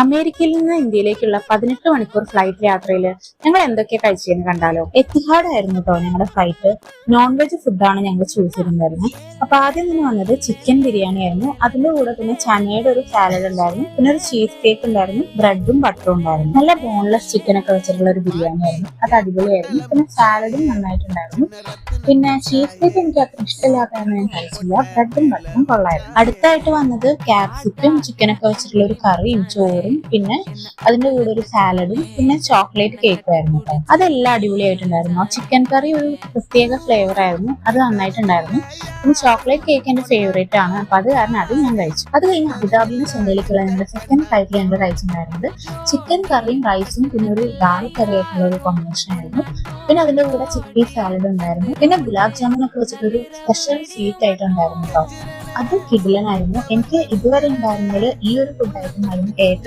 അമേരിക്കയിൽ നിന്ന് ഇന്ത്യയിലേക്കുള്ള 18 മണിക്കൂർ ഫ്ലൈറ്റ് യാത്രയിൽ ഞങ്ങൾ എന്തൊക്കെ കഴിച്ചെന്ന് കണ്ടാലോ. എത്തിഹാഡ് ആയിരുന്നു കേട്ടോ ഞങ്ങളുടെ ഫ്ലൈറ്റ്. നോൺ വെജ് ഫുഡാണ് ഞങ്ങൾ ചൂസ് ചെയ്തിട്ടുണ്ടായിരുന്നത്. അപ്പൊ ആദ്യം തന്നെ വന്നത് ചിക്കൻ ബിരിയാണി ആയിരുന്നു. അതിന്റെ കൂടെ പിന്നെ ചനയുടെ ഒരു സാലഡ് ഉണ്ടായിരുന്നു, പിന്നെ ഒരു ചീസ് കേക്ക് ഉണ്ടായിരുന്നു, ബ്രെഡും ബട്ടറും ഉണ്ടായിരുന്നു. നല്ല ബോൺലെസ് ചിക്കൻ ഒക്കെ വെച്ചിട്ടുള്ള ഒരു ബിരിയാണി ആയിരുന്നു. അത് അടിപൊളിയായിരുന്നു. പിന്നെ സാലഡും നന്നായിട്ടുണ്ടായിരുന്നു. പിന്നെ ചീസ് കേക്ക് എനിക്ക് അത്ര ഇഷ്ടമില്ലാത്തതാണ് ഞാൻ കഴിച്ചില്ല. ബ്രെഡും ബട്ടറും കൊള്ളായിരുന്നു. അടുത്തായിട്ട് വന്നത് ക്യാപ്സിക്കും ചിക്കനൊക്കെ വെച്ചിട്ടുള്ള ഒരു കറിയും ചോറും, പിന്നെ അതിന്റെ കൂടെ ഒരു സാലഡും, പിന്നെ ചോക്ലേറ്റ് കേക്കും ആയിരുന്നു കേട്ടോ. അതെല്ലാം അടിപൊളിയായിട്ടുണ്ടായിരുന്നു. ആ ചിക്കൻ കറി ഒരു പ്രത്യേക ഫ്ലേവർ ആയിരുന്നു, അത് നന്നായിട്ടുണ്ടായിരുന്നു. പിന്നെ ചോക്ലേറ്റ് കേക്ക് എന്റെ ഫേവറേറ്റ് ആണ്, അപ്പൊ അത് കാരണം അത് ഞാൻ കഴിച്ചു. അത് കഴിഞ്ഞ് അബുദാബിന്ന് ചെന്നൈയിലേക്കുള്ള ഞങ്ങളുടെ സെക്കൻഡ് ഫ്ലൈറ്റിൽ ഞങ്ങൾ കഴിച്ചിട്ടുണ്ടായിരുന്നത് ചിക്കൻ കറിയും റൈസും പിന്നെ ഒരു ദാൽ കറി ആയിട്ടുള്ള ഒരു കോമ്പിനേഷൻ ആയിരുന്നു. പിന്നെ അതിന്റെ കൂടെ ചിക്കൻ സാലഡ് ഉണ്ടായിരുന്നു. പിന്നെ ഗുലാബ് ജാമുൻ ഒക്കെ വെച്ചിട്ടൊരു സ്പെഷ്യൽ സ്വീറ്റ് ആയിട്ടുണ്ടായിരുന്നു കേട്ടോ. അത് കിടിലനായിരുന്നു. എനിക്ക് ഇതുവരെ ഉണ്ടായിരുന്നതിൽ ഈ ഒരു ഫുഡ് ഐറ്റം ആയിരുന്നു ഏറ്റവും